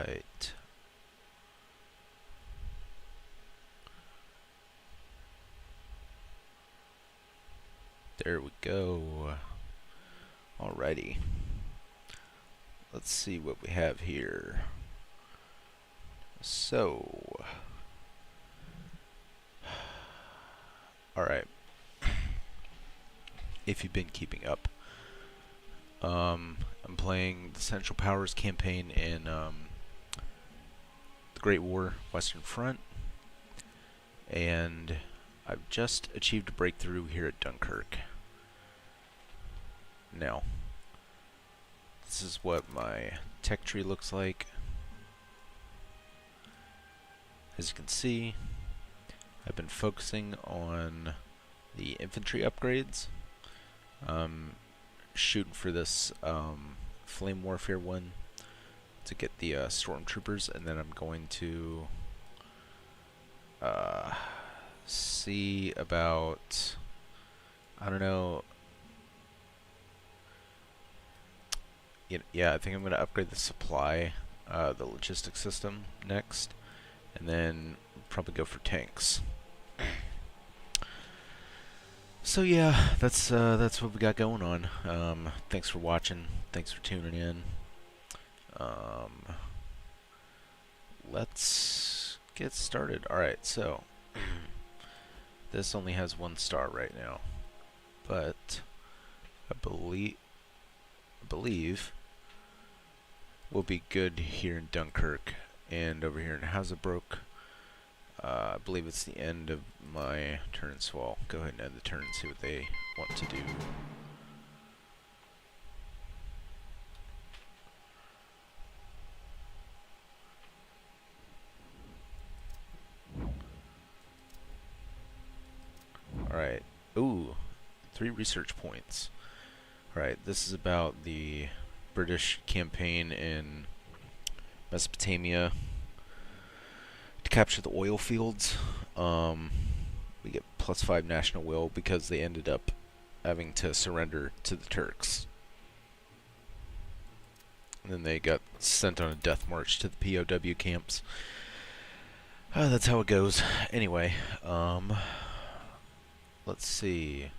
right. There we go. Alrighty. Let's see what we have here. So, alright. If you've been keeping up, I'm playing the Central Powers campaign in the Great War Western Front, and I've just achieved a breakthrough here at Dunkirk. Now, this is what my tech tree looks like. As you can see, I've been focusing on the infantry upgrades. Shooting for this flame warfare one to get the stormtroopers, and then I'm going to see about, I don't know. Yeah, I think I'm going to upgrade the supply, the logistics system next, and then probably go for tanks. So yeah, that's what we got going on. Thanks for watching. Thanks for tuning in. Let's get started. Alright, so this only has 1 star right now, but I believe we'll be good here in Dunkirk and over here in Hazebrook. I believe it's the end of my turn, so I'll go ahead and end the turn and see what they want to do. Alright. Ooh, 3 research points. Alright, this is about the British campaign in Mesopotamia to capture the oil fields. We get +5 national will because they ended up having to surrender to the Turks. And then they got sent on a death march to the POW camps. That's how it goes. Anyway, let's see.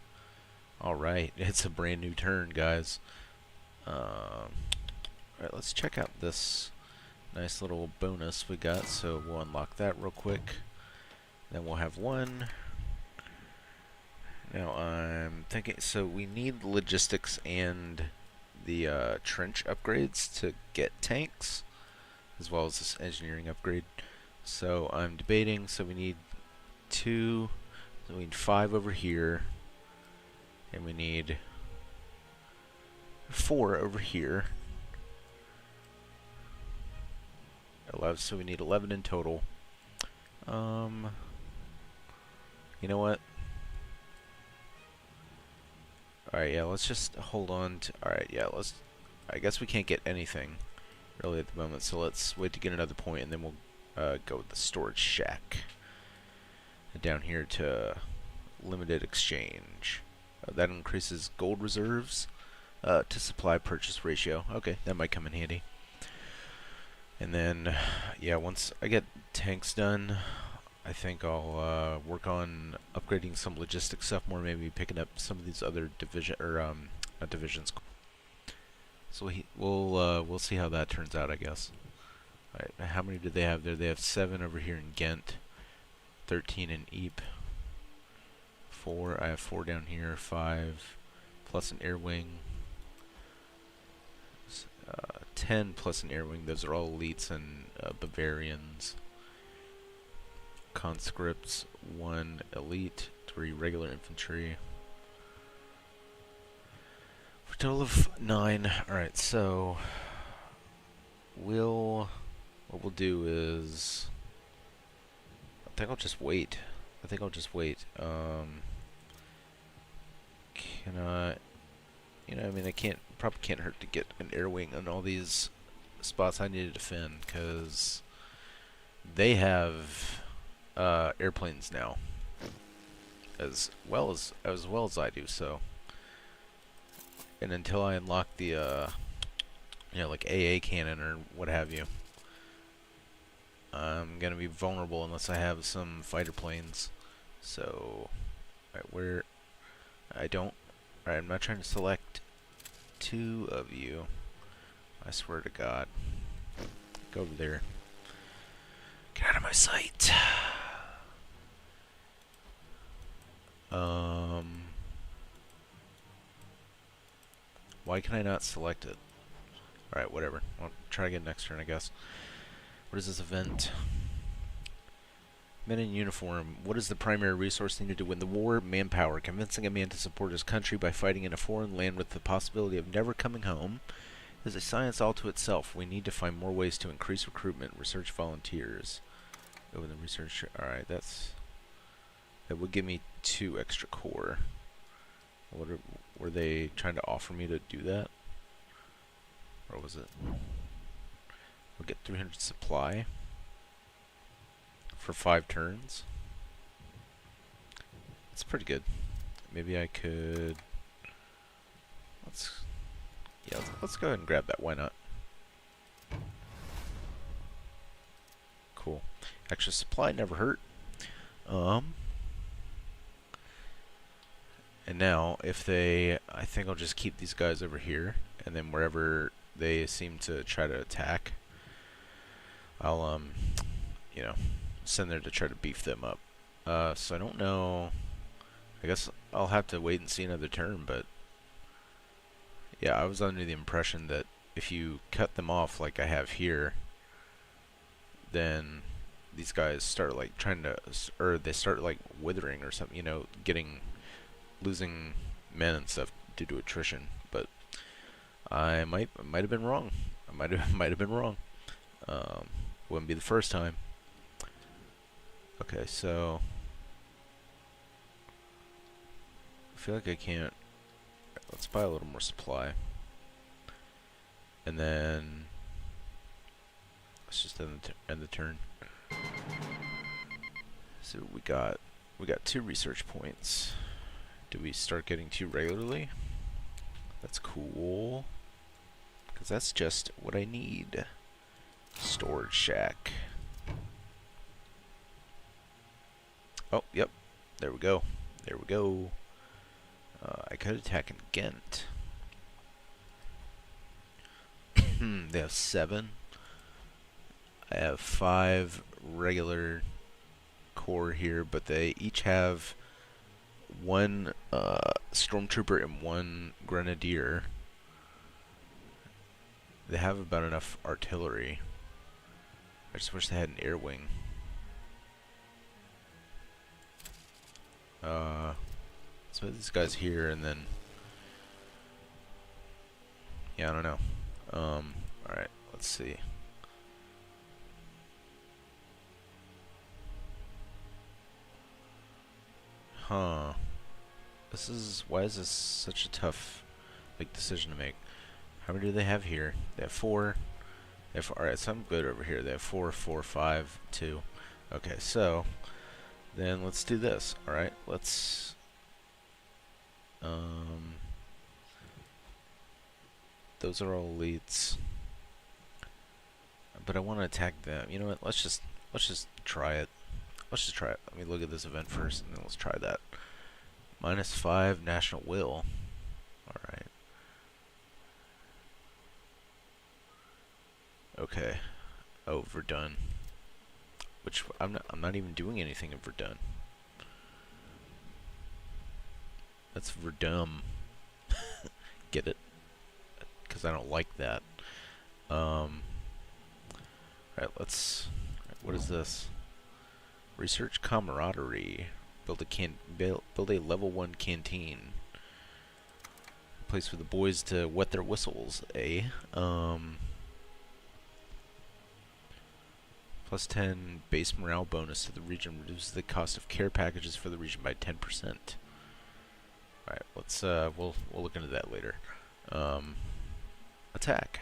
Alright, it's a brand new turn, guys. Alright, let's check out this nice little bonus we got. So we'll unlock that real quick. Then we'll have 1. Now I'm thinking, so we need logistics and the trench upgrades to get tanks, as well as this engineering upgrade. So I'm debating, so we need 2, so we need 5 over here, and we need 4 over here. 11, so we need 11 in total. You know what? Alright, yeah, let's just hold on to... Alright, yeah, let's... I guess we can't get anything really at the moment, so let's wait to get another point, and then we'll go with the storage shack. And down here to limited exchange. That increases gold reserves to supply purchase ratio. Okay, that might come in handy. And then, yeah, once I get tanks done, I think I'll work on upgrading some logistics stuff more, maybe picking up some of these other not divisions. So we'll see how that turns out, I guess. Alright, how many do they have there? They have 7 over here in Ghent, 13 in Ypres, 4. I have 4 down here, 5 plus an air wing. 10 plus an air wing. Those are all elites and Bavarians. Conscripts, 1 elite, 3 regular infantry. For a total of 9. Alright, so what we'll do is, I think I'll just wait. Can I, I mean, probably can't hurt to get an air wing on all these spots I need to defend, because they have airplanes now, as well as I do. So, and until I unlock the like AA cannon or what have you, I'm gonna be vulnerable unless I have some fighter planes. So, alright, where I don't. Alright, I'm not trying to select two of you. I swear to God. Go over there. Get out of my sight. Why can I not select it? Alright, whatever. I'll try again next turn, I guess. What is this event? Men in uniform. What is the primary resource needed to win the war? Manpower. Convincing a man to support his country by fighting in a foreign land with the possibility of never coming home is a science all to itself. We need to find more ways to increase recruitment. Research volunteers. Over the research. Alright, that would give me 2 extra core. Were they trying to offer me to do that? Or was it? We'll get 300 supply for 5 turns. That's pretty good. Maybe I could. Let's go ahead and grab that. Why not? Cool. Extra supply never hurt. And now, if they, I think I'll just keep these guys over here, and then wherever they seem to try to attack, I'll, you know, send there to try to beef them up. So I don't know. I guess I'll have to wait and see another turn, but yeah, I was under the impression that if you cut them off like I have here, then these guys start like trying to, or they start like withering or something, you know, losing men and stuff due to attrition. But I might have been wrong. I might have been wrong. Wouldn't be the first time. Okay, so I feel like I can't. Let's buy a little more supply, and then let's just end the turn. So we got 2 research points. Do we start getting 2 regularly? That's cool, because that's just what I need. Storage shack. Oh, yep. There we go. There we go. I could attack in Ghent. They have 7. I have 5 regular core here, but they each have 1 stormtrooper and 1 grenadier. They have about enough artillery. I just wish they had an air wing. So these guys here, and then yeah, I don't know. Alright, let's see. Huh. Why is this such a tough, like, decision to make? How many do they have here? They have 4. They have, alright, so I'm good over here. They have 4, 4, 5, 2. Okay, so then let's do this. Alright, let's those are all elites, but I want to attack them. You know what? Let's just try it. Let's just try it. Let me look at this event first, and then let's try that. -5 national will. All right. Okay. Oh, Verdun. Which I'm not even doing anything in Verdun. That's Verdun. Get it? Because I don't like that. Alright, let's. What is this? Research camaraderie. Build a level 1 canteen. Place for the boys to wet their whistles. Plus 10 base morale bonus to the region. Reduces the cost of care packages for the region by 10%. Alright, let's we'll look into that later. Attack.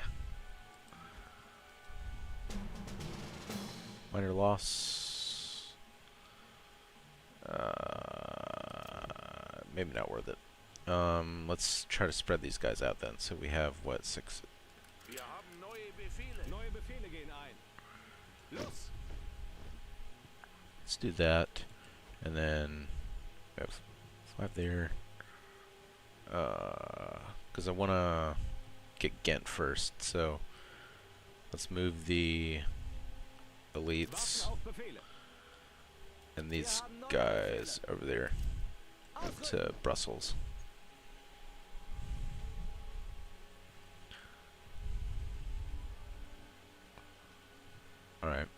Minor loss. Maybe not worth it. Let's try to spread these guys out then. So we have what, 6? Wir haben neue Befehle. Neue Befehle gehen ein. Los! Let's do that, and then we have 5 there. Because I want to get Ghent first, so let's move the elites and these guys over there to Brussels. Alright.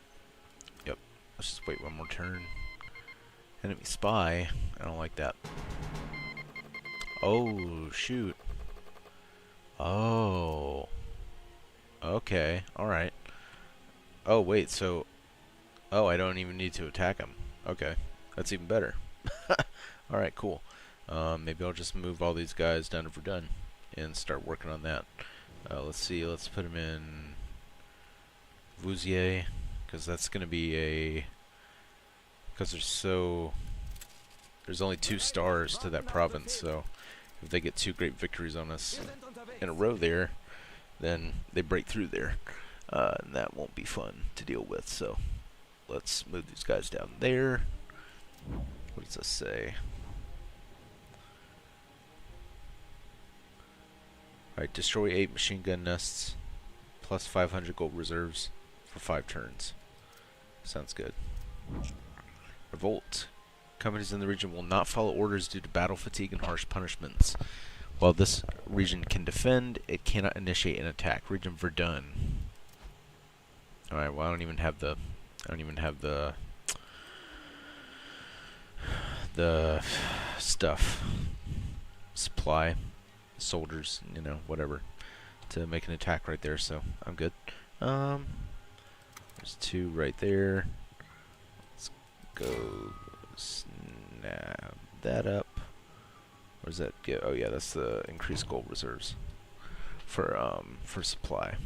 Yep. Let's just wait one more turn. Enemy spy. I don't like that. Oh, shoot. Oh. Okay. Alright. Oh, wait, so... Oh, I don't even need to attack him. Okay. That's even better. Alright, cool. Maybe I'll just move all these guys down to Verdun and start working on that. Let's see. Let's put him in Vouziers, because that's going to be a... Because there's only 2 stars to that province, so if they get 2 great victories on us in a row there, then they break through there. And that won't be fun to deal with, so let's move these guys down there. What does this say? Alright, destroy 8 machine gun nests, plus 500 gold reserves for 5 turns. Sounds good. Revolt. Companies in the region will not follow orders due to battle fatigue and harsh punishments. While this region can defend, it cannot initiate an attack. Region Verdun. Alright, well I don't even have the stuff. Supply. Soldiers, you know, whatever. To make an attack right there, so I'm good. There's 2 right there. Let's go snap that up. What does that get? Oh yeah, that's the increased gold reserves for supply.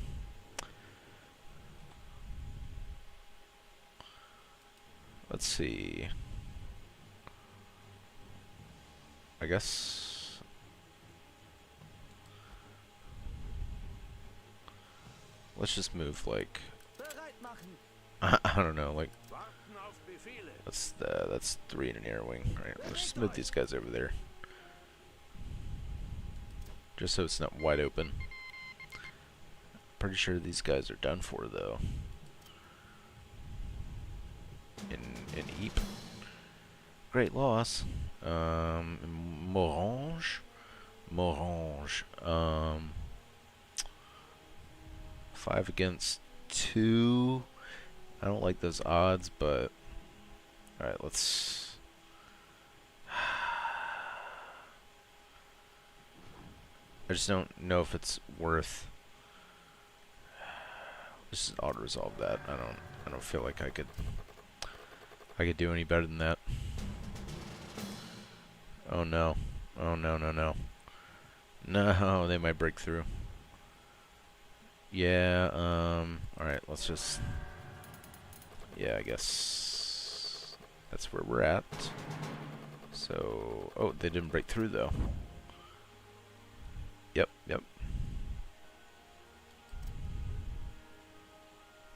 Let's see. I guess let's just move like I don't know, like that's 3 in an air wing. Right, let's just move these guys over there, just so it's not wide open. Pretty sure these guys are done for though. In Ypres. Great loss. Morange. 5 against 2. I don't like those odds, but alright, let's I just don't know if it's worth. Let's just auto resolve that. I don't feel like I could do any better than that. Oh no. Oh no, no, no. No, they might break through. Yeah, alright, let's just... Yeah, I guess that's where we're at. So, oh, they didn't break through though. Yep, yep.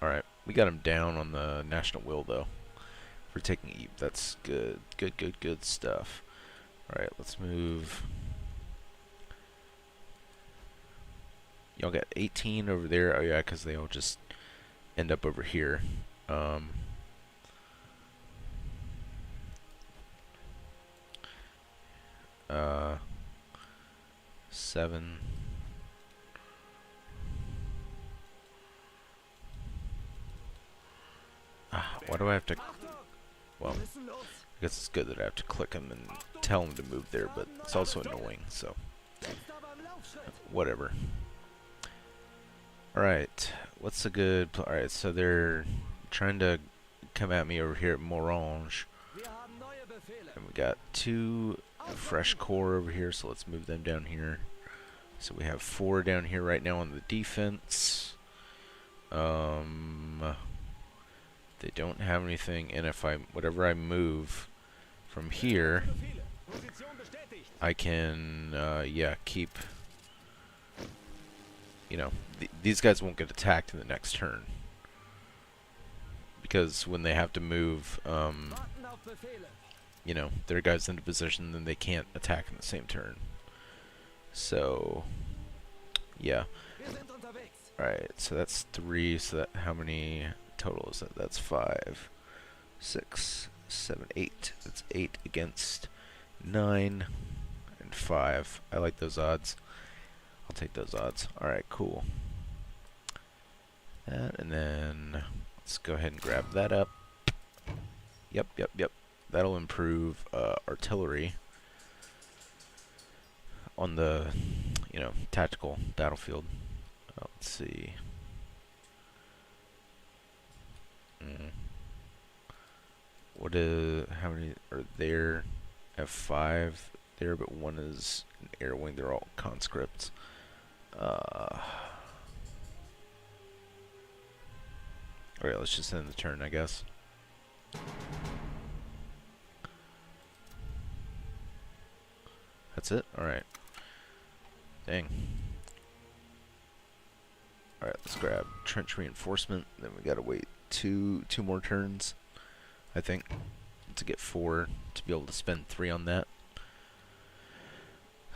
Alright, we got him down on the national will though. For taking Ypres, that's good. Good stuff. Alright, let's move. Y'all got 18 over there. Oh yeah, because they all just end up over here. 7. Why do I have to... Well, I guess it's good that I have to click him and tell him to move there, but it's also annoying, so... Whatever. Alright, what's a good... Alright, so they're trying to come at me over here at Morange. And we got 2 fresh corps over here, so let's move them down here. So we have 4 down here right now on the defense. They don't have anything, and if whatever I move from here, I can, yeah, keep, you know, these guys won't get attacked in the next turn. because when they have to move, you know, their guys into position, then they can't attack in the same turn. So, yeah. Alright, so that's 3, so that, how many total is that? That's 5, 6, 7, 8. That's 8 against 9 and 5. I like those odds. I'll take those odds. Alright, cool. That, and then let's go ahead and grab that up. Yep. That'll improve artillery on the, you know, tactical battlefield. Let's see. How many are there? I have 5 there, but 1 is an air wing. They're all conscripts. Alright, let's just end the turn, I guess. That's it? Alright. Dang. Alright, let's grab trench reinforcement. Then we gotta wait two more turns, I think, to get 4, to be able to spend 3 on that.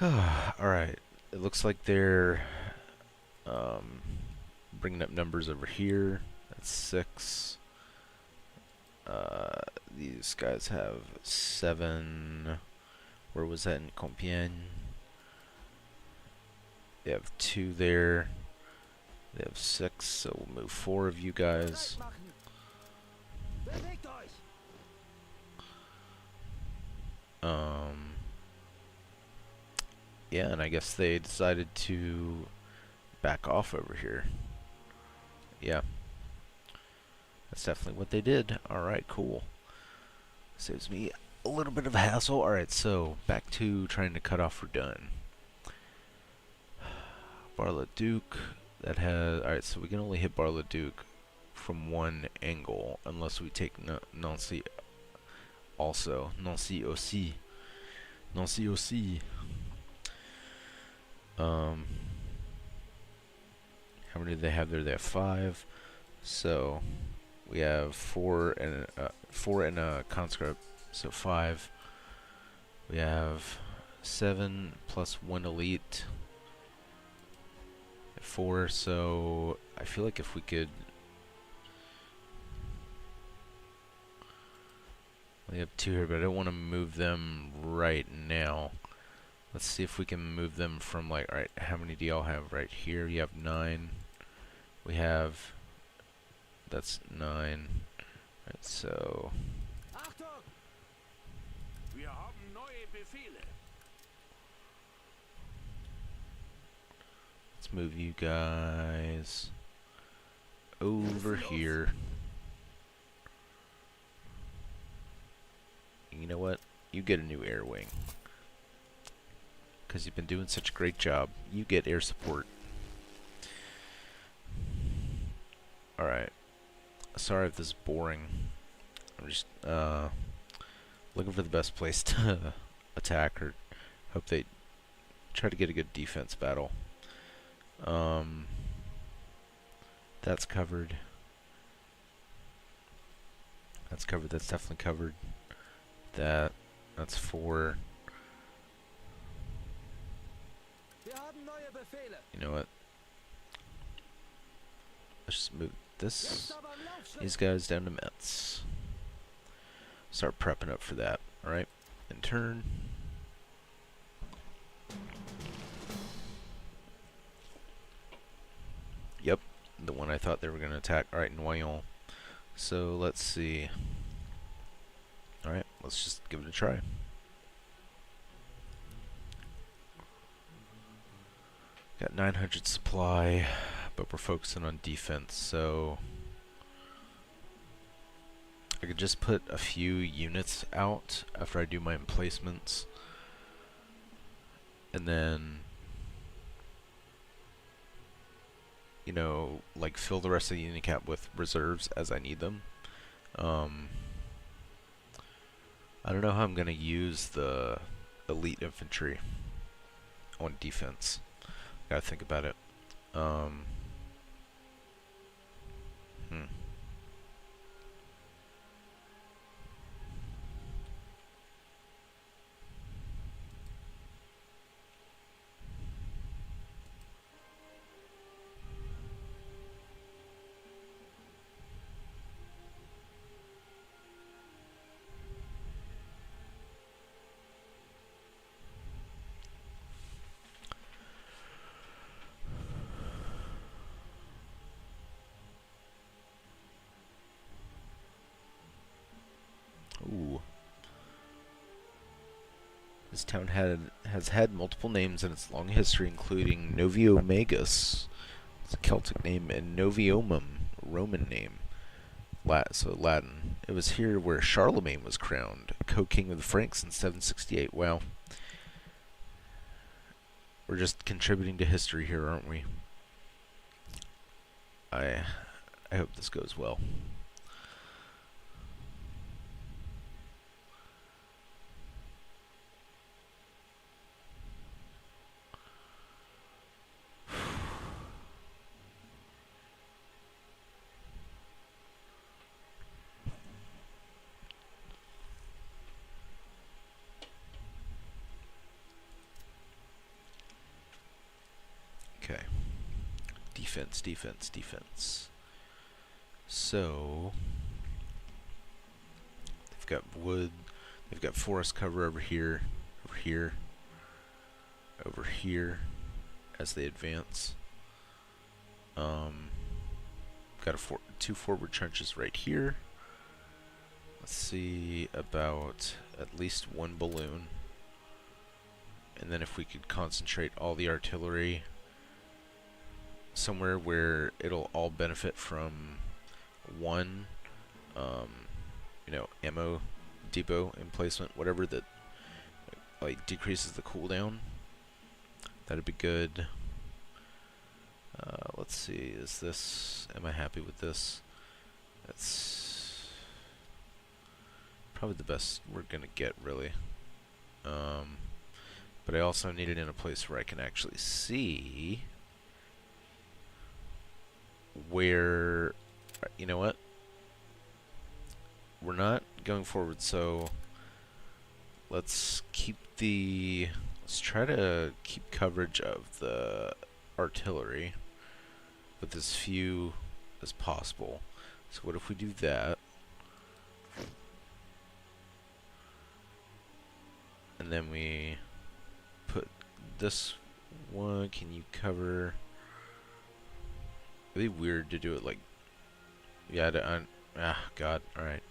Alright, it looks like they're bringing up numbers over here. That's 6. These guys have 7. Where was that in Compiègne? They have 2 there. They have 6, so we'll move 4 of you guys. Yeah, and I guess they decided to back off over here. Yeah. That's definitely what they did. Alright, cool. Saves me a little bit of a hassle. Alright, so back to trying to cut off Verdun. Bar-le-Duc, that has... Alright, so we can only hit Bar-le-Duc from one angle, unless we take Nancy also. Nancy aussi. Nancy aussi. How many do they have there? They have 5. So we have 4 and a conscript, so 5. We have 7 plus 1 elite. 4, so I feel like if we could... We have 2 here, but I don't want to move them right now. Let's see if we can move them from, like, alright, how many do y'all have right here? You have 9. We have... That's 9. Alright, so... Let's move you guys over here. You know what? You get a new air wing. Because you've been doing such a great job. You get air support. Alright. Sorry if this is boring. I'm just looking for the best place to attack, or hope they try to get a good defense battle. That's covered. That's covered. That's definitely covered. That's 4. You know what? Let's just move these guys down to Metz. Start prepping up for that. Alright. In turn. Yep. The one I thought they were going to attack. Alright, Noyon. So let's see. Alright, let's just give it a try. Got 900 supply, but we're focusing on defense, so I could just put a few units out after I do my emplacements, and then, you know, like fill the rest of the unit cap with reserves as I need them. I don't know how I'm gonna use the elite infantry on defense. Gotta think about it. This town has had multiple names in its long history, including Noviomagus, it's a Celtic name, and Noviomum, a Roman name, so Latin. It was here where Charlemagne was crowned, co-king of the Franks in 768. Wow. We're just contributing to history here, aren't we? I hope this goes well. Okay. Defense, defense, defense. So, they've got wood, they've got forest cover over here, over here, over here, as they advance. Got two forward trenches right here. Let's see about at least one balloon. And then if we could concentrate all the artillery somewhere where it'll all benefit from one, ammo depot emplacement, whatever that like decreases the cooldown. That'd be good. Let's see, am I happy with this? That's probably the best we're gonna get, really. But I also need it in a place where I can actually see where, you know what? We're not going forward, so let's try to keep coverage of the artillery with as few as possible. So what if we do that? And then we put this one, can you cover? It'd be weird to do it like, yeah, God, alright.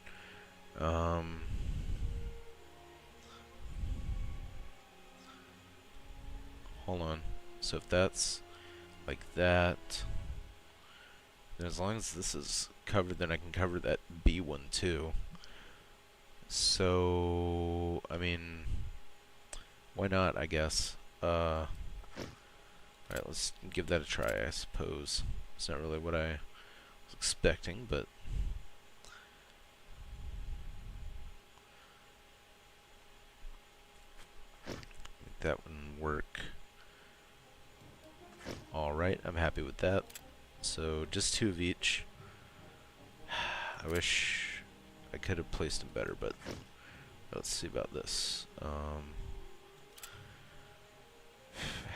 Hold on. So if that's like that, then as long as this is covered, then I can cover that B one too. So, I mean, why not, I guess. Alright, let's give that a try, I suppose. It's not really what I was expecting, but make that one work. Alright, I'm happy with that. So, just two of each. I wish I could have placed them better, but let's see about this.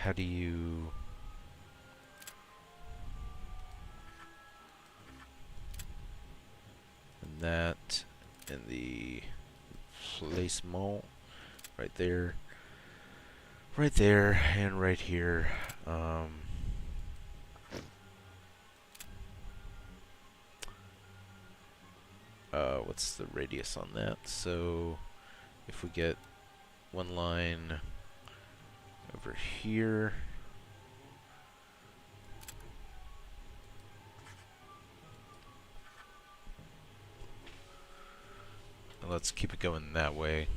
How do you... And that, and the placement right there, and right here. What's the radius on that? So if we get one line over here, let's keep it going that way.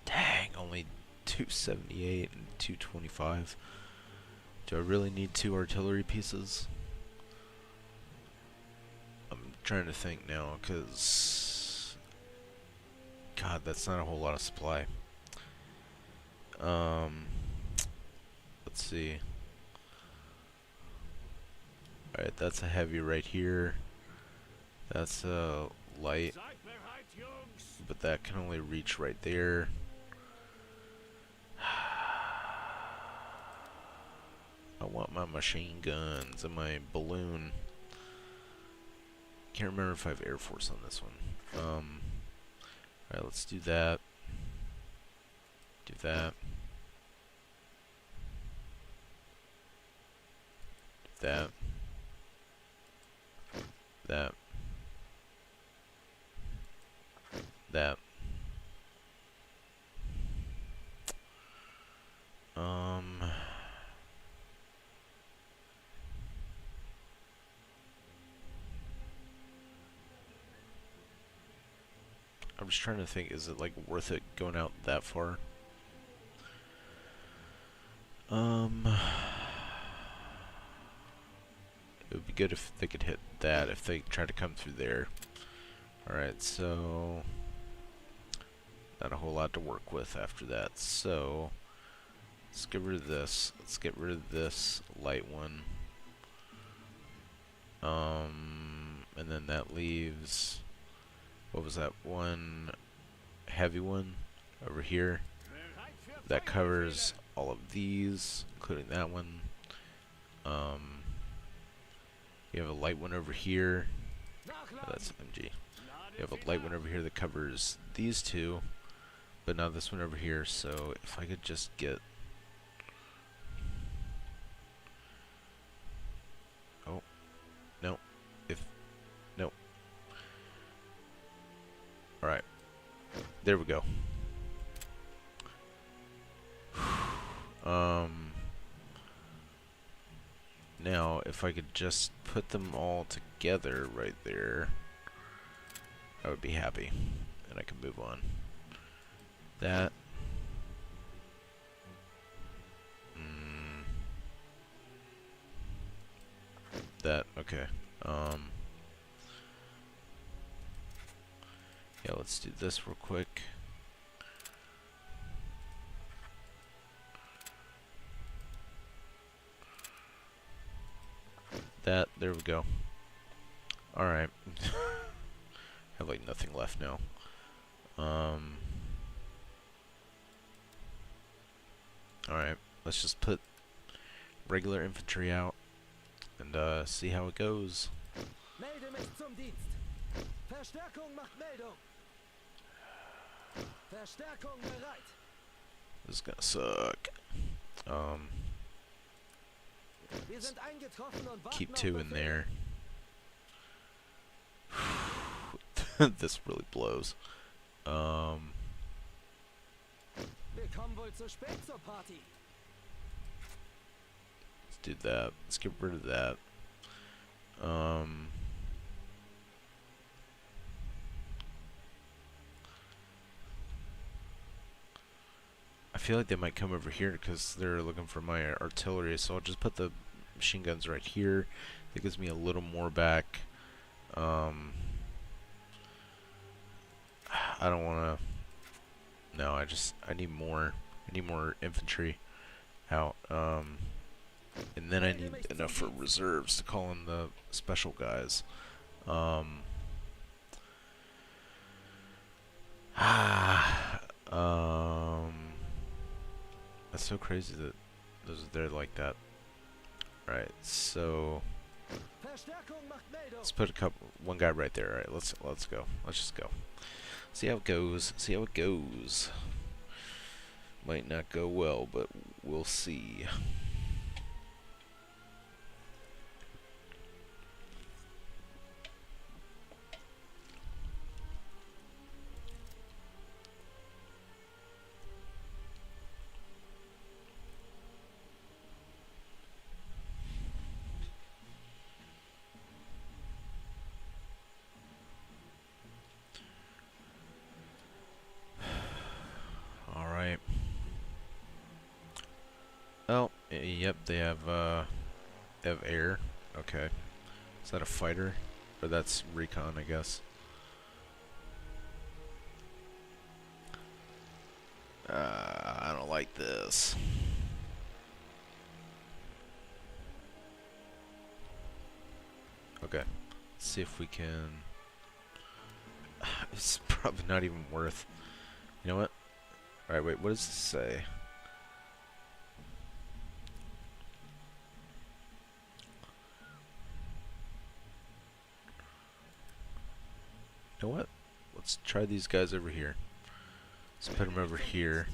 Dang, only 278 and 225. Do I really need 2 artillery pieces? I'm trying to think now, because God, that's not a whole lot of supply. Let's see. Alright, that's a heavy right here. That's a light, but that can only reach right there. I want my machine guns and my balloon. Can't remember if I have Air Force on this one. Alright, let's do that. Do that. Do that. that, that. I'm just trying to think, is it like worth it going out that far? It would be good if they could hit that, if they try to come through there. Alright, so not a whole lot to work with after that. So let's get rid of this. Let's get rid of this light one. And then that leaves, what was that one heavy one over here that covers all of these, including that one. You have a light one over here. Oh, that's MG. You have a light one over here that covers these two, but now this one over here. So if I could just get, oh no, if no, all right, there we go. Now if I could just put them all together right there, I would be happy, and I can move on. That. That, okay. Yeah, let's do this real quick. That, there we go. Alright. Have like nothing left now. Alright, let's just put regular infantry out and see how it goes. Melde mich zum Dienst. Verstärkung macht Meldung. Verstärkung bereit. This is gonna suck. Wir sind eingetroffen und warten Keep auf two in Befehl. there. This really blows. Wir kommen wohl zu spät zur Party. Let's do that. Let's get rid of that. I feel like they might come over here because they're looking for my artillery, so I'll just put the machine guns right here. That gives me a little more back. I don't want to. No, I need more. I need more infantry out. And then I need enough for reserves to call in the special guys. That's so crazy that those are there like that. Right, so let's put one guy right there. All right, let's go. Let's just go. See how it goes. See how it goes. Might not go well, but we'll see. Oh, yep, they have air. Okay. Is that a fighter? Or that's recon, I guess. I don't like this. Okay. Let's see if we can... It's probably not even worth... You know what? Alright, wait, what does this say? You know what? Let's try these guys over here. Let's put them over here.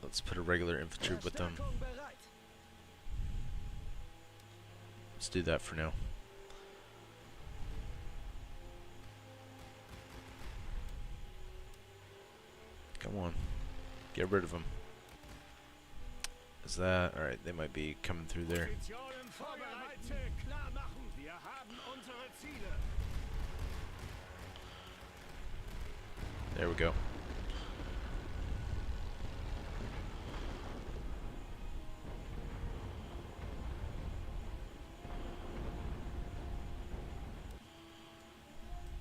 Let's put a regular infantry with them. let's do that for now. Come on. Get rid of them. Is that... Alright, they might be coming through there. There we go.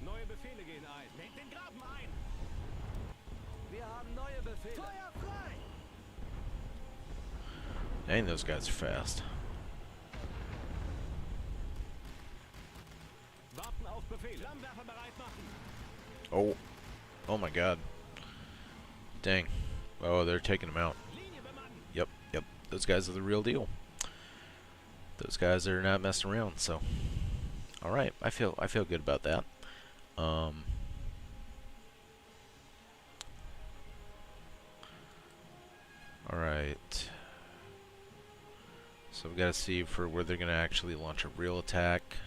Neue Befehle gehen ein. Nehmt den Graben ein! Wir haben neue Befehle. Feuer frei! Dang, those guys are fast. Warten auf Befehl. Flammenwerfer bereit machen. Oh. Oh my god. Dang. Oh, they're taking them out. Linie bemannen. Yep, yep. Those guys are the real deal. Those guys are not messing around, so. Alright, I feel good about that. Alright. So we gotta see for where they're gonna actually launch a real attack.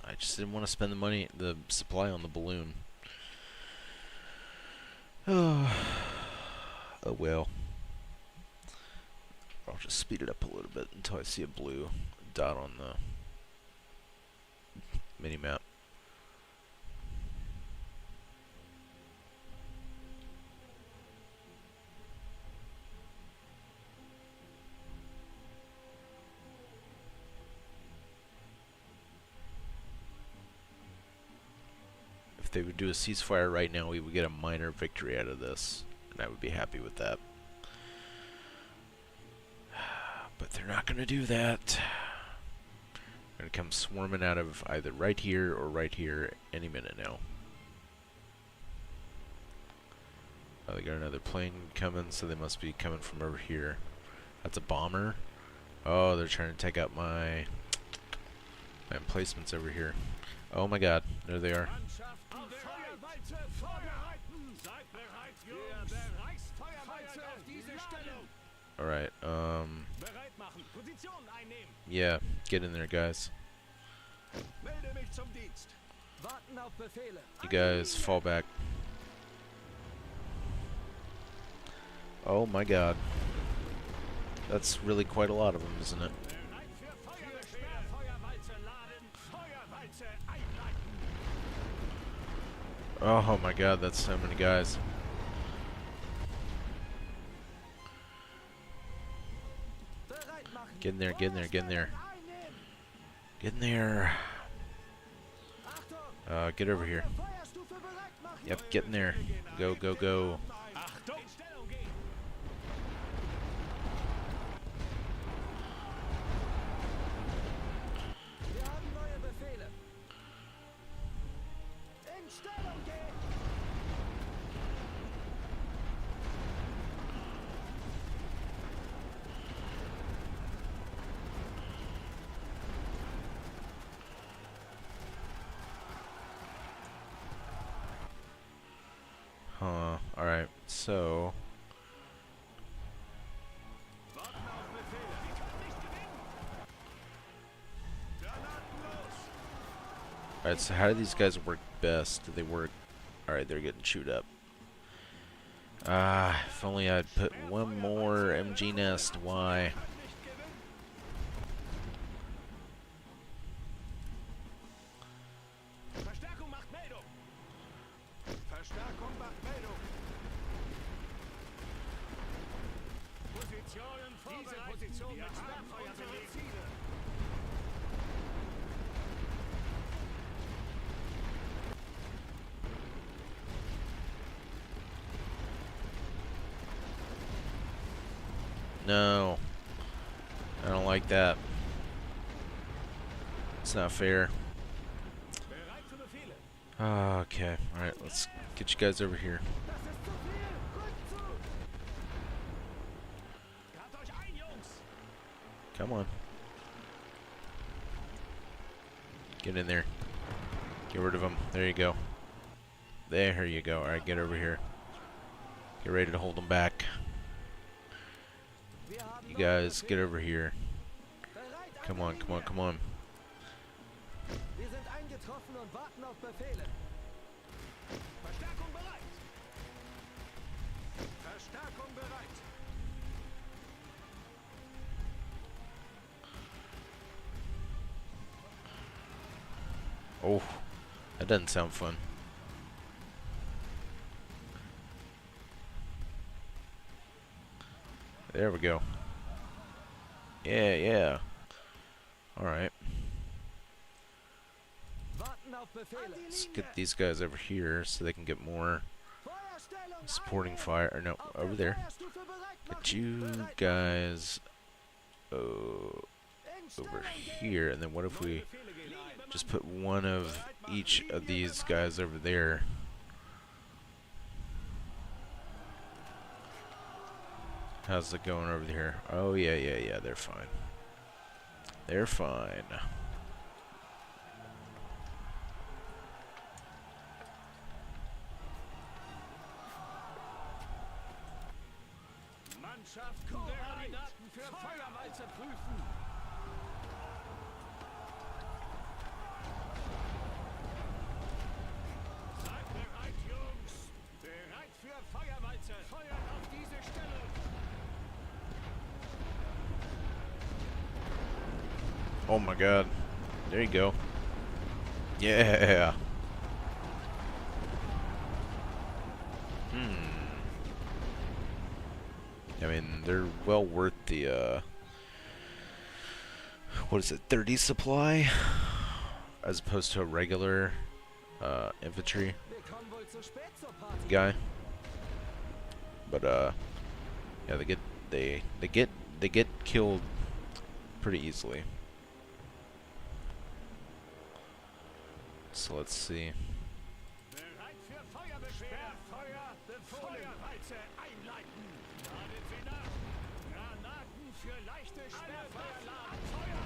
I just didn't want to spend the supply on the balloon. Oh well. I'll just speed it up a little bit until I see a blue dot on the mini-map. If they would do a ceasefire right now, we would get a minor victory out of this, and I would be happy with that. But they're not going to do that. They're going to come swarming out of either right here or right here any minute now. Oh, they got another plane coming, so they must be coming from over here. That's a bomber. Oh, they're trying to take out my emplacements over here. Oh my god, there they are. Alright, yeah, get in there, guys. You guys fall back. Oh my god. That's really quite a lot of them, isn't it? Oh my god, that's so many guys. Get in there, get in there, get in there. Get in there. Get over here. Yep, get in there. Go, go, go. Alright, so... Alright, so how do these guys work best? Do they work... Alright, they're getting chewed up. If only I'd put one more MG nest, why? No. I don't like that. It's not fair. Okay, alright, let's get you guys over here. Come on. Get in there. Get rid of them. There you go. There you go. Alright, get over here. Get ready to hold them back. haben you neue guys get Befehle. over here. Bereit Come an on, der come on, Linie. come on. Wir sind eingetroffen und warten auf Befehle. Verstärkung bereit. Verstärkung bereit. Oh, that doesn't sound fun. There we go. Yeah, yeah. Alright. Warten auf Befehle. Let's get these guys over here so they can get more Feuerstellung supporting einnehmen. fire. Or no, Auf over der there. Feuerstufe bereit But machen. you Bereit machen. guys In over Stellung gehen. here. And then what if we Befehle gehen ein. just put one of each of these guys over there? How's it going over here? Oh, yeah, yeah, yeah, they're fine. They're fine. Mannschaftskoordinaten für Feuerwalze prüfen. Seid bereit, Jungs. Bereit für Feuerwalze. Feuert auf diese Stellung. Oh my god. There you go. Yeah. I mean, they're well worth the, what is it, 30 supply? As opposed to a regular, infantry Wir kommen wohl zu spät zur Party. guy. But, yeah, they get killed pretty easily. So let's see. Bereit für Feuerbefehl. Feuerwalze einleiten. Laden Sie nach. Granaten für leichte Sperrfeuerladen. Feuer.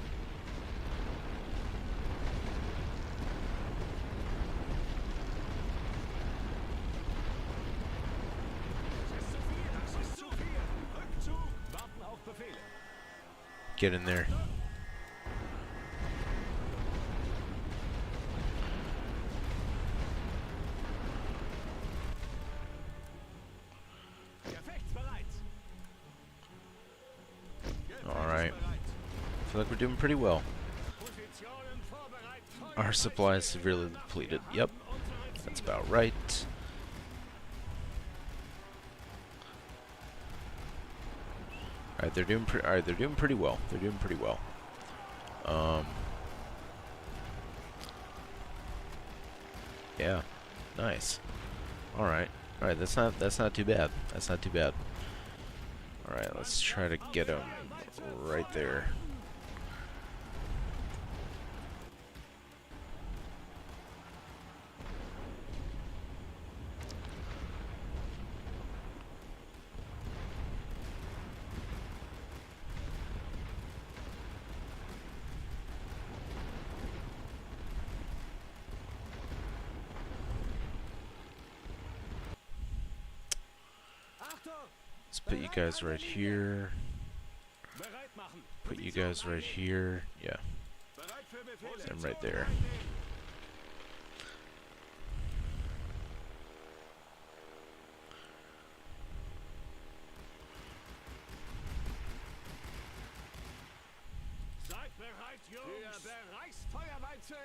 Das ist zu viel. Rückzug. Warten auf Befehle. Get in there. Gefechtsbereit. Alright. I feel like we're doing pretty well. Positionen vorbereitet. Our supply is severely depleted. Yep, that's about right. Alright, they're doing pretty well. They're doing pretty well. Yeah, nice. Alright, that's not too bad. That's not too bad. Alright, let's try to get them right there. Achtung. Let's put you guys right here. Bereit machen. Put you guys right here. Yeah, Bereit für Befehle. them right there. Seid bereit, Jungs. Für Bereichsfeuerwalze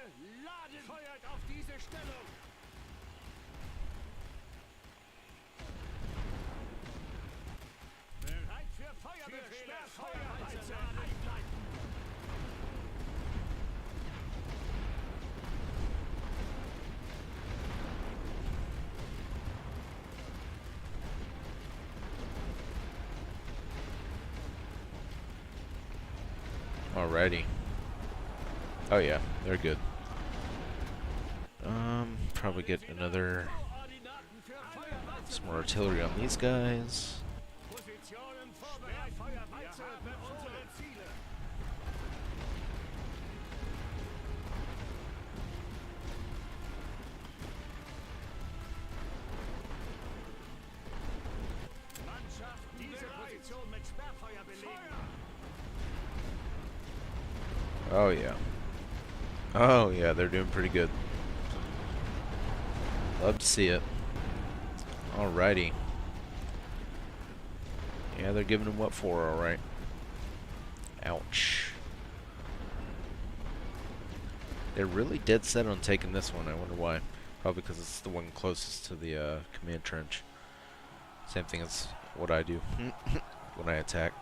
laden. Feuert auf diese Stellung. Bereit für Feuerbefehle. Feuerwalze einleiten. Alrighty. Oh yeah, they're good. Probably get another Koordinaten für Feuerwalze. some more artillery on these guys. Positionen vorbereitet. Feuerwalze haben unsere Ziele. Mannschaft, diese Position mit Sperrfeuer belegen. Oh yeah. Oh yeah, they're doing pretty good. Love to see it. Alrighty. Yeah, they're giving him what for, alright. Ouch. They're really dead set on taking this one. I wonder why. Probably because it's the one closest to the command trench. Same thing as what I do when I attack.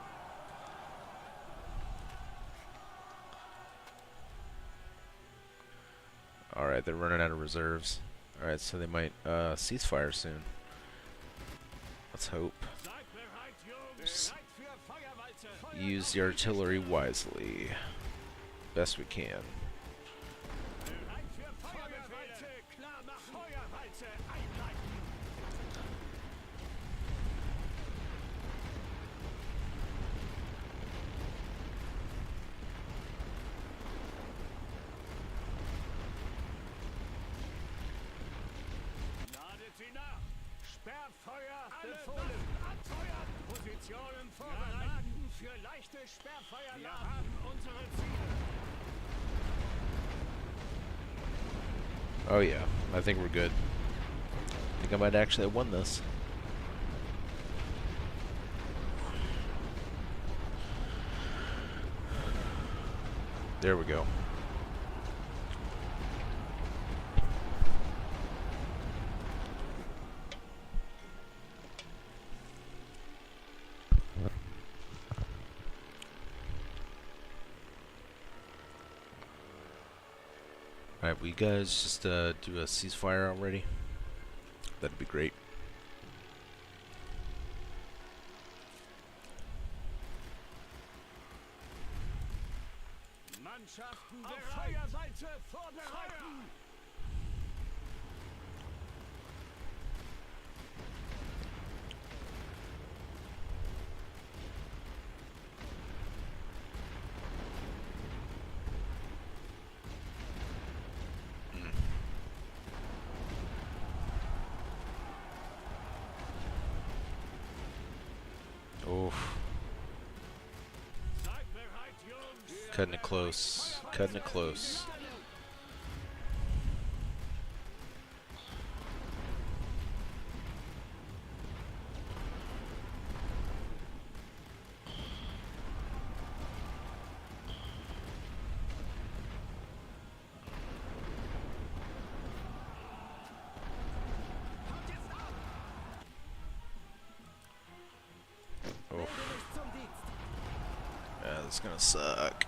Alright, they're running out of reserves. Alright, so they might cease fire soon. Let's hope. Just use the artillery wisely. Best we can. Sperrfeuer befohlen. Anfeuern. Positionen vorbereiten für leichte Sperrfeuer. Wir haben unsere Ziele. Oh yeah, I think we're good. I think I might actually have won this. There we go. Alright, will you guys just do a ceasefire already? That'd be great. Mannschaften auf Feuerseite vorbereiten. Oof. Cutting it close. Cutting it close. Yeah, this is gonna suck.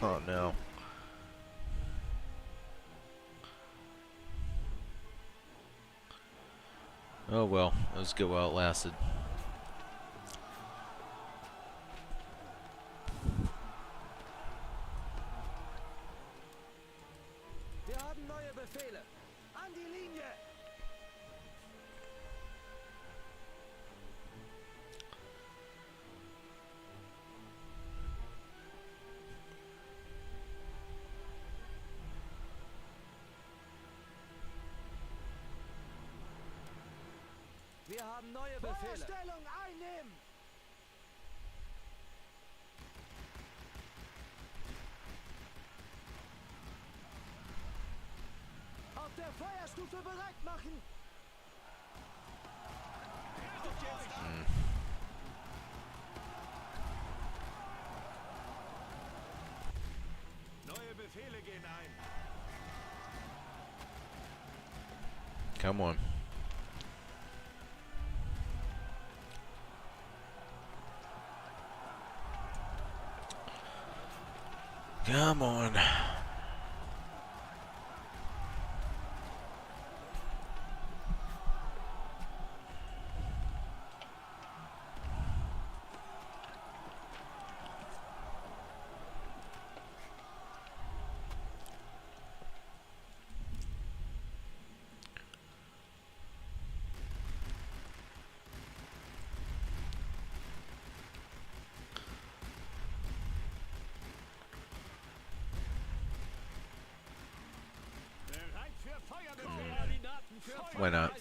Oh no. Oh well, let's go while it lasted. Wir haben neue Befehle. An die Linie. Wir haben neue Befehle. Feuerstellung einnehmen. Auf der Feuerstufe bereit machen. Neue Befehle gehen ein. Come on. Come on. Why not?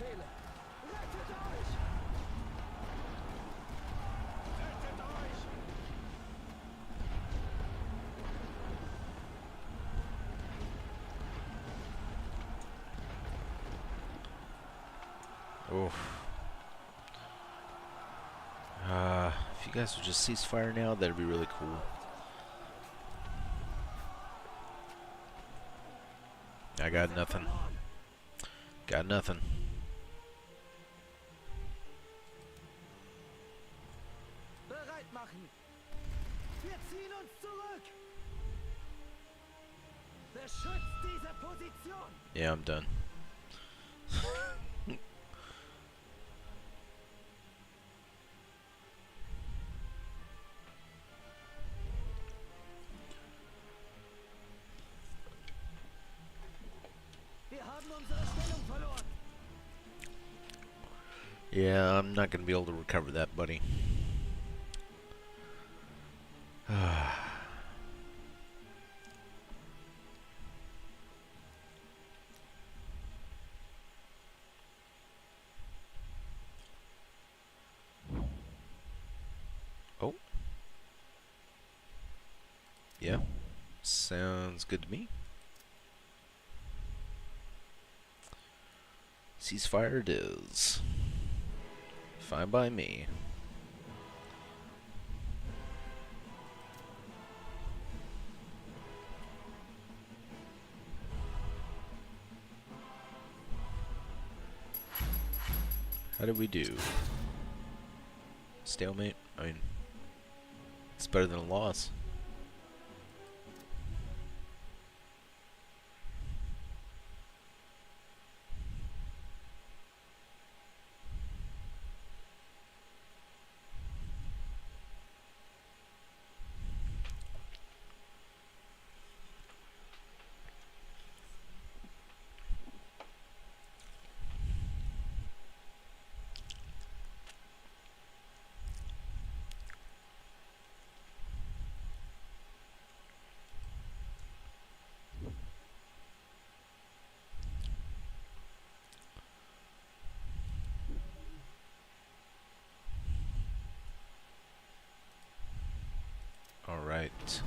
Befehle. Rettet euch! Rettet euch! Oof. If you guys would just cease fire now, that'd be really cool. I got nothing. Got nothing. Bereit machen! Wir ziehen uns zurück! Beschützt diese Position! Yeah, I'm done. Wir haben unsere Stellung verloren! Yeah, I'm not gonna be able to recover that, buddy. Oh. Yeah. Sounds good to me. Ceasefire it is. Fine by me. How did we do? Stalemate? I mean, it's better than a loss. Alright.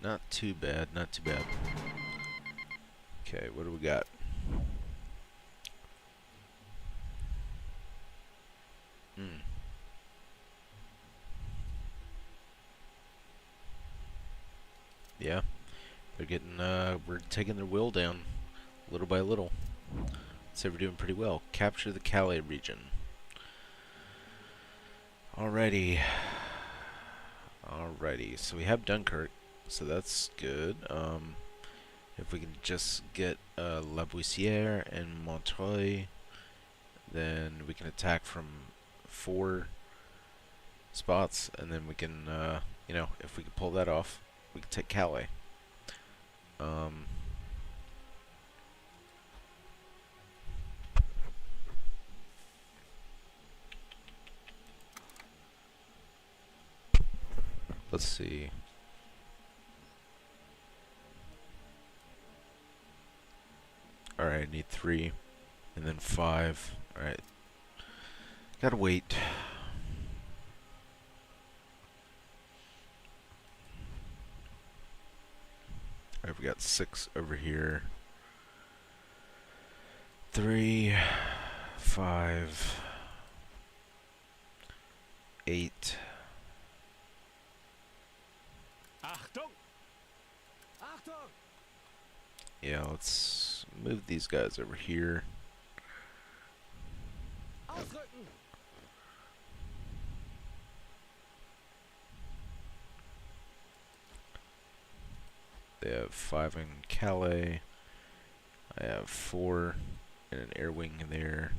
Not too bad, not too bad. Okay, what do we got? Yeah. They're getting, we're taking their will down little by little. So we're doing pretty well. Capture the Calais region. Alrighty. Alrighty, so we have Dunkirk, so that's good. If we can just get La Buissière and Montreuil, then we can attack from 4 spots, and then we can, you know, if we can pull that off, we can take Calais. Let's see. Alright, I need 3, and then 5. Alright. Gotta wait. Alright, we got 6 over here. 3, 5, 8. Achtung! Achtung! Yeah, let's move these guys over here. Ausrücken! They have 5 in Calais. I have 4 and an air wing in there.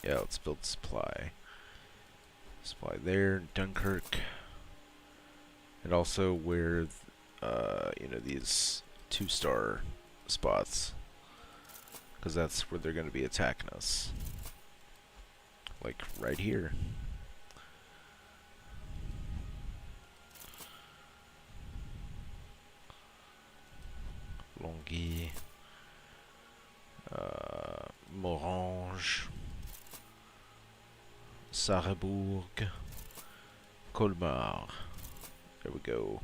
Yeah, let's build supply. Supply there, Dunkirk. And also where, you know, these 2-star spots. Because that's where they're going to be attacking us. Like, right here. Tanguy, Morange, Sarrebourg, Colmar. There we go.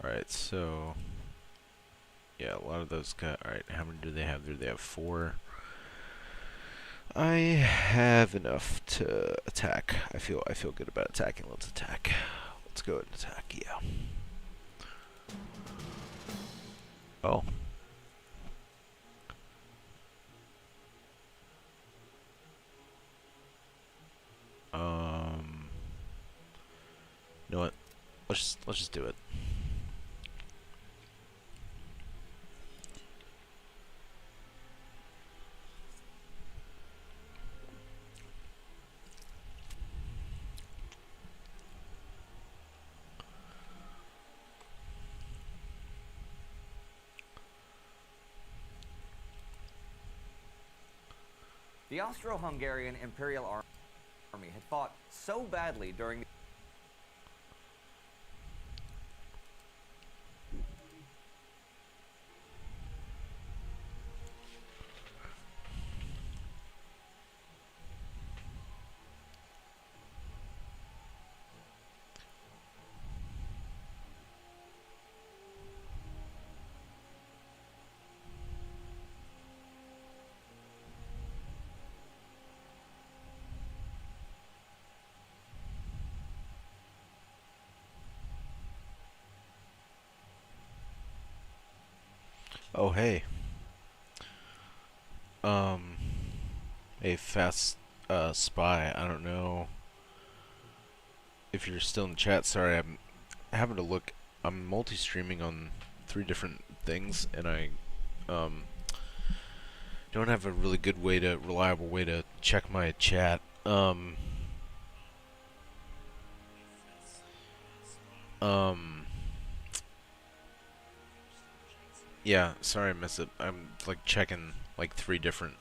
Alright, so yeah, a lot of those got. Alright, how many do they have there? They have 4. I have enough to attack. I feel good about attacking. Let's attack. Let's go ahead and attack, yeah. Oh. You know what? Let's just do it. The Austro-Hungarian Imperial Army had fought so badly during the Oh, hey. A fast spy. I don't know if you're still in the chat. Sorry, I'm having to look. I'm multi-streaming on 3 different things, and I don't have a really good way to reliable way to check my chat. Yeah, sorry I missed it. I'm like checking like 3 different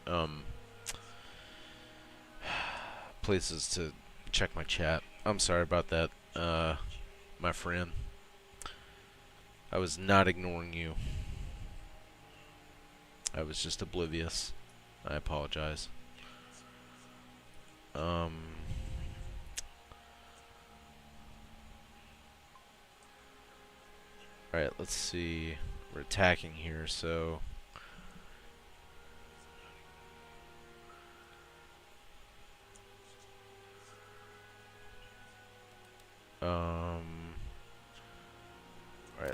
places to check my chat. I'm sorry about that, my friend. I was not ignoring you. I was just oblivious. I apologize. Alright, let's see. We're attacking here, so alright,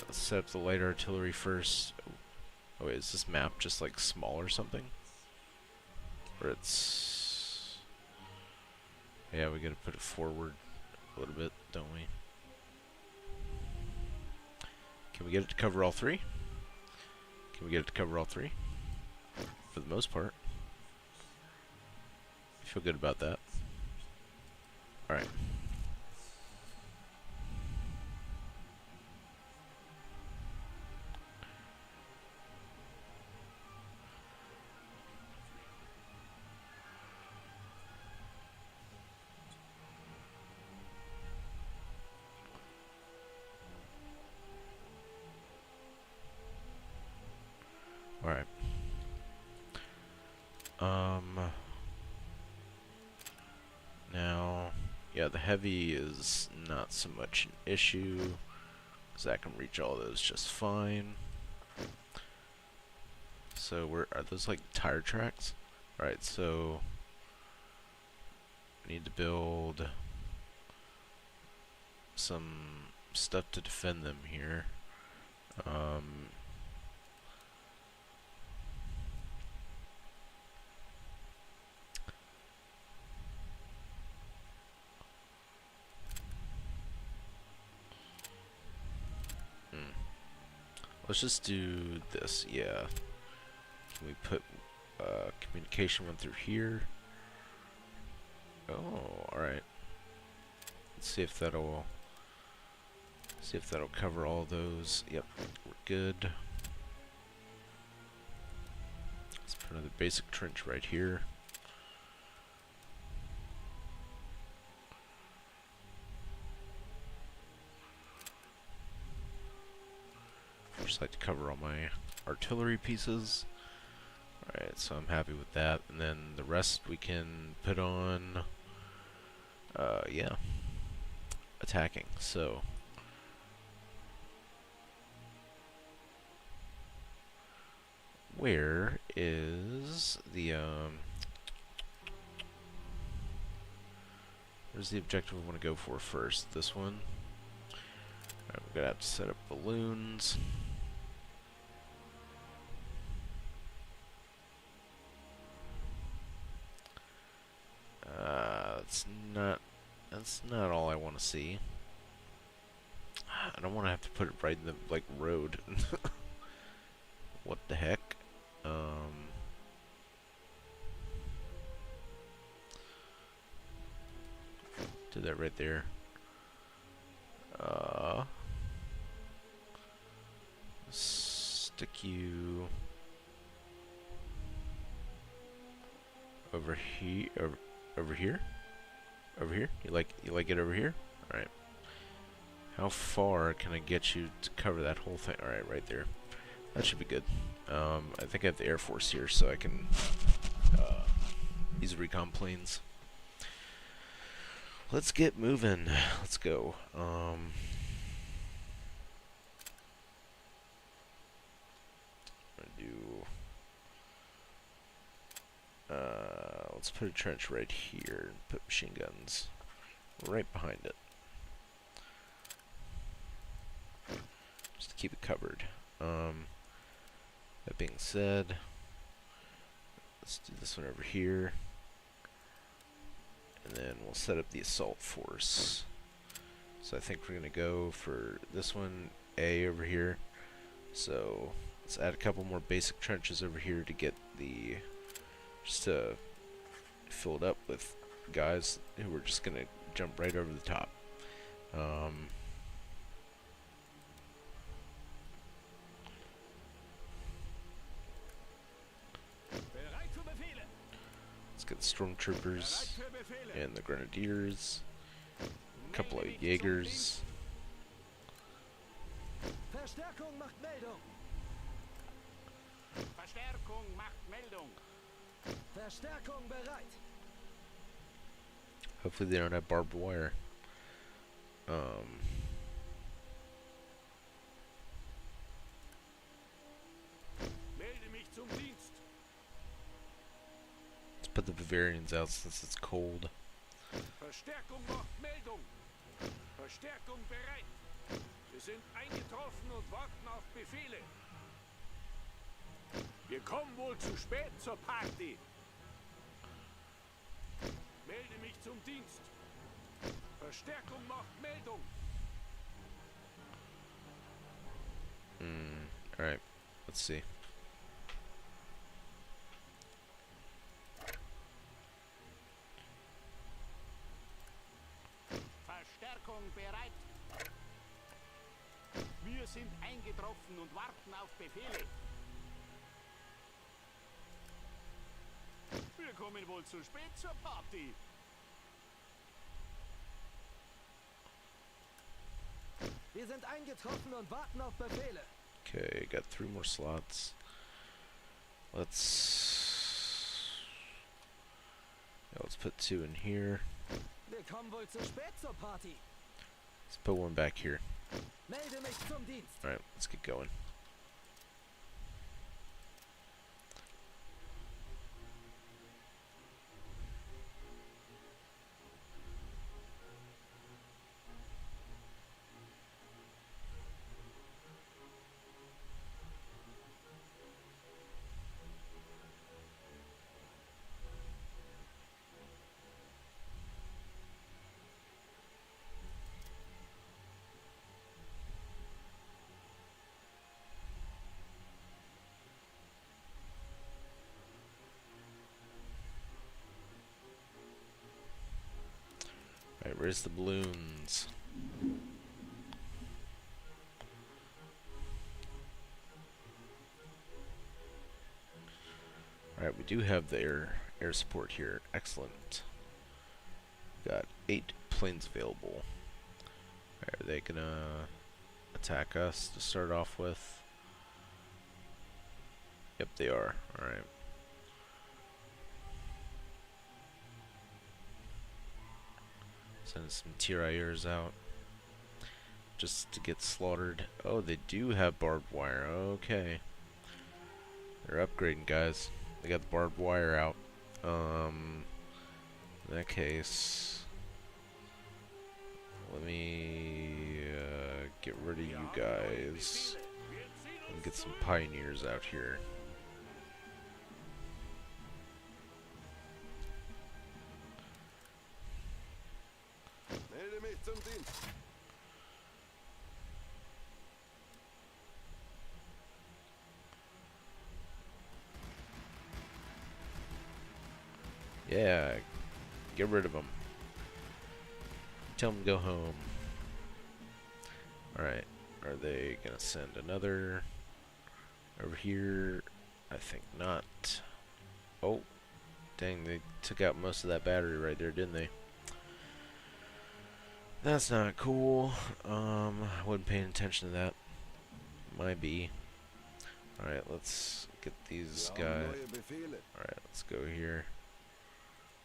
let's set up the light artillery first. Oh wait, is this map just like small or something? Or it's... Yeah, we gotta put it forward a little bit, don't we? Can we get it to cover all 3? Can we get it to cover all 3? For the most part. I feel good about that. Alright. Alright. Now, yeah, the heavy is not so much an issue, because I can reach all those just fine. So, are those like tire tracks? Alright, so I need to build some stuff to defend them here. Let's just do this, yeah. Can we put communication one through here? Oh, alright. Let's see if that'll See if that'll cover all those. Yep, we're good. Let's put another basic trench right here. Just like to cover all my artillery pieces. Alright, so I'm happy with that. And then the rest we can put on, yeah, attacking. So, where is the, where's the objective we want to go for first? This one? Alright, we're gonna have to set up balloons. That's not all I want to see. I don't want to have to put it right in the, like, road. What the heck? Did that right there. Stick you over here. Over here? Over here? You like it over here? Alright. How far can I get you to cover that whole thing? Alright, right there. That should be good. I think I have the Air Force here, so I can use recon planes. Let's get moving. Let's go. Let's put a trench right here and put machine guns right behind it. Just to keep it covered. That being said, let's do this one over here. And then we'll set up the assault force. So I think we're going to go for this one, A over here. So let's add a couple more basic trenches over here to get the, just to fill it up with guys who are just going to jump right over the top. Let's get the stormtroopers and the grenadiers, a couple of Jaegers. Verstärkung macht Meldung. Verstärkung macht Meldung. Verstärkung bereit. Hopefully they don't have barbed wire. Melde mich zum Dienst. Let's put the Bavarians out since it's cold. Verstärkung macht Meldung. Verstärkung bereit. Wir sind eingetroffen und warten auf Befehle. Wir kommen wohl zu spät zur Party. Melde mich zum Dienst. Verstärkung macht Meldung. Alright, let's see. Verstärkung bereit. Wir sind eingetroffen und warten auf Befehle. Wir kommen wohl zu spät zur Party. Wir sind eingetroffen und warten auf Befehle. Okay, got 3 more slots. Let's put 2 in here. Wir kommen wohl zu spät zur Party. Let's put 1 back here. Melde mich zum Dienst. Alright, let's get going. Alright, where's the balloons? Alright, we do have the air support here. Excellent. Got 8 planes available. Are they gonna attack us to start off with? Yep, they are. Alright. Send some tirailleurs out just to get slaughtered. Oh, they do have barbed wire. Okay. They're upgrading, guys. They got the barbed wire out. In that case, let me get rid of you guys and get some pioneers out here. Melde mich zum Dienst. Yeah, get rid of them. Tell them to go home. Alright, are they gonna send another over here? I think not. Oh, dang, they took out most of that battery right there, didn't they? That's not cool. I wasn't paying attention to that. Might be. Alright, let's get these Wir haben guys. neue Befehle. Alright, let's go here.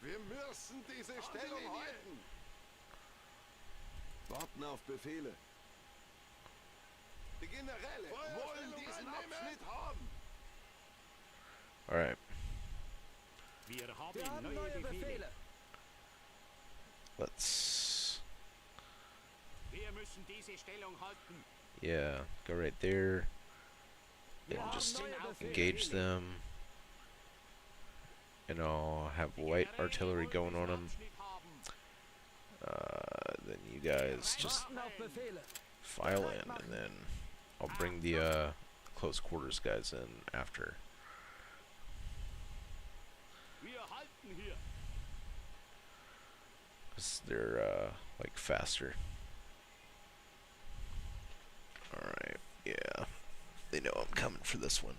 Wir müssen diese Stellung halten. Warten auf Befehle. Die Generäle wollen diesen Abschnitt haben. Alright, Wir Wir haben haben neue neue Befehle. Befehle. let's, Wir müssen diese Stellung halten. yeah, go right there and Wir haben just neue Befehle. engage them. And I'll have light artillery going on them. Then you guys just Warten auf Befehle. file in, and then I'll bring the close quarters guys in after. Wir halten hier. 'Cause they're like faster. Alright, yeah. They know I'm coming for this one.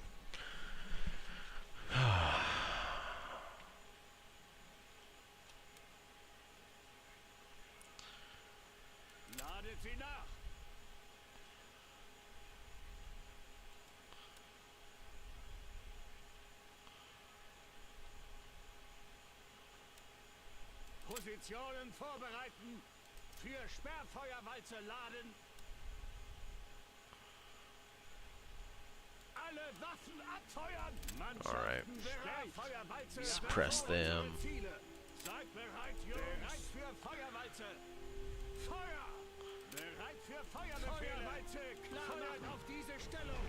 Ladet sie nach. Positionen vorbereiten. Für Sperrfeuerwalze laden. Alle Waffen abfeuern. Alright. Mannschaften bereit. Sperrfeuerwalze. Suppress them. Ziele. Seid bereit, Jungs. Bereit für Feuerwalze. Feuer! Bereit für Feuerbefehle. Feuerwalze, klar auf diese Stellung.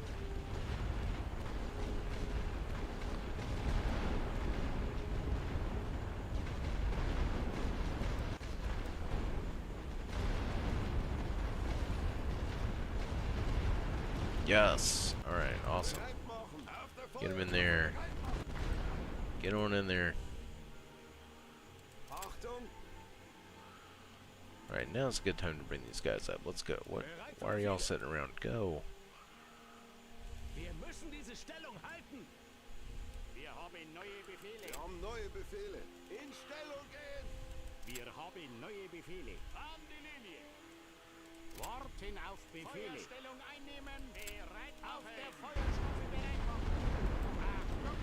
Yes. Alright, awesome. Bereit machen. Auf der Get him in there. Get on in there. Achtung. Alright, now's a good time to bring these guys up. Let's go. What? Why are y'all sitting around? Go. Wir müssen diese Stellung halten. Wir haben neue Befehle. Wir haben neue Befehle. In Stellung gehen. Wir haben neue Befehle. An die Linie. Warten auf Befehle. Feuerstellung einnehmen. Bereit auf der Feuerstufe bereit machen. Achtung.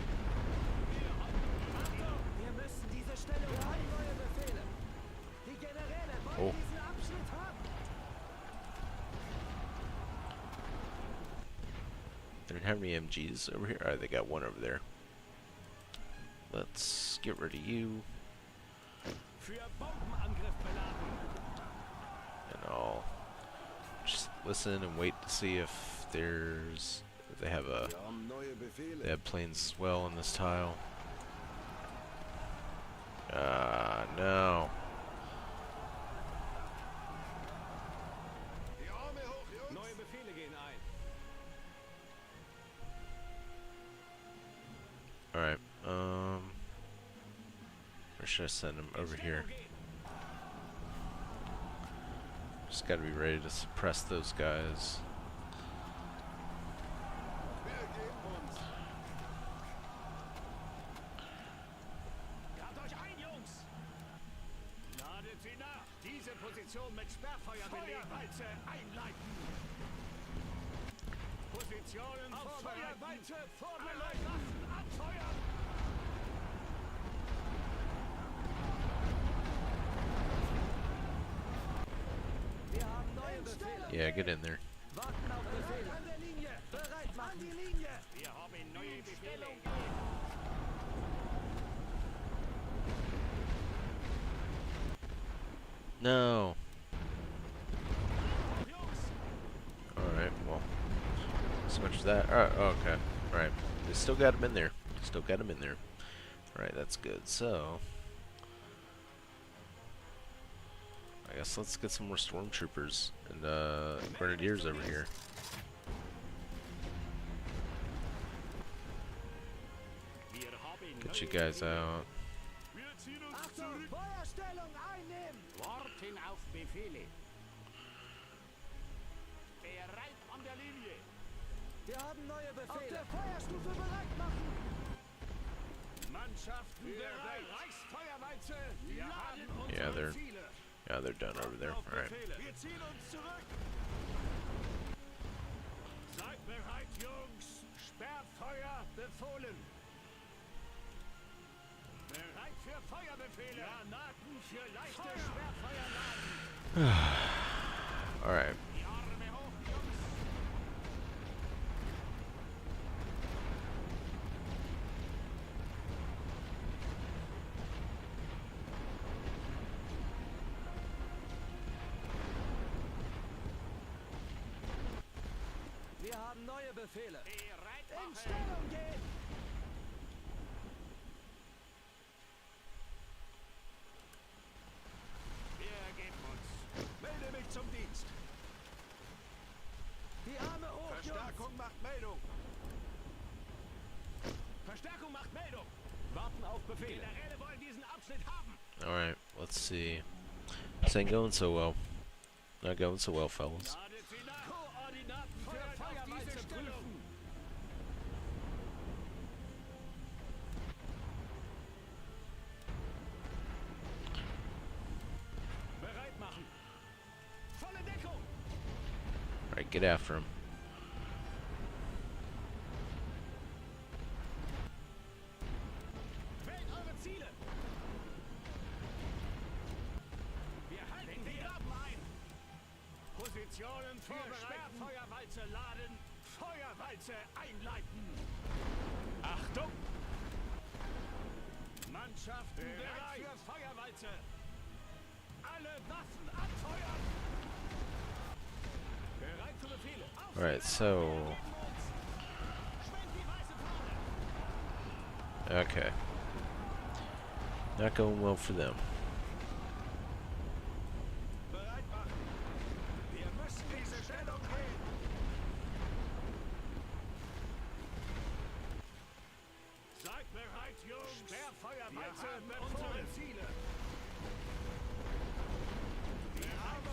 Wir halten. Achtung. Wir müssen diese Stellung halten. Neue Befehle. Die Generäle wollen Oh. diesen Abschnitt haben. They don't have any MGs over here. Alright, they got one over there. Let's get rid of you. Für Bombenangriff beladen. And I'll just listen and wait to see if they have Wir haben neue Befehle. they have planes as well in this tile. No. Die Arme hoch, Jungs. Neue Befehle gehen ein. Alright, where should I send them? Over here. Just gotta be ready to suppress those guys. Wir geben uns. Feuerwalze einleiten. Positionen auf Feuerweite vorbereiten. Waffen anfeuern. Wir haben neue Befehle. Yeah, get in there. Warten auf Befehle. An der Linie. Bereit machen. An die Linie. Wir haben neue Befehle. No. Jungs, Alright, well. So much of that. Alright, okay. Alright. They still got him in there. Still got him in there. Alright, that's good. So, I guess let's get some more stormtroopers and grenadiers over here. wir haben Get you neue guys Befehle. out. Wir ziehen uns Achtung, zurück. Feuerstellung einnehmen. Warten auf Befehle. Bereit an der Linie. Wir haben neue Befehle. Auf der Feuerstufe bereit machen. Mannschaften bereit. Reichsfeuerwalze. Wir haben Yeah, unsere they're Ziele. yeah, they're done over there. Auf Alright. Befehle. Wir ziehen uns zurück. Seid bereit, Jungs. Sperrfeuer befohlen. Bereit für Feuerbefehle. Granaten für leichte Sperrfeuerladen. Alright. Die Arme hoch, Jungs. Wir haben neue Befehle. Bereit In machen. Stellung gehen. Wir ergeben uns. Melde mich zum Dienst. Die Arme hoch, Jungs. Verstärkung macht Meldung. Verstärkung macht Meldung. Warten auf Befehl. Generäle wollen diesen Abschnitt haben. Alright, let's see. This ain't going so well. Not going so well, fellas. Ladet sie nach. Koordinaten für Feuerwalze prüfen. Bereit machen. Volle Deckung. Alright, get after him. Wählt eure Ziele. Wir halten die Graben ein. Positionen für Sperrfeuerwalze laden. Feuerwalze einleiten. Achtung! Mannschaften bereit für Feuerwalze. Alle Waffen anfeuern. Bereit für Befehle. Alright, so Schwenkt die weiße Fahne. okay. Not going well for them. Bereit machen. Wir müssen diese Stellung gehen. Seid bereit, Jungs. Sperrfeuerwalze befohlen. Ziele. Wir haben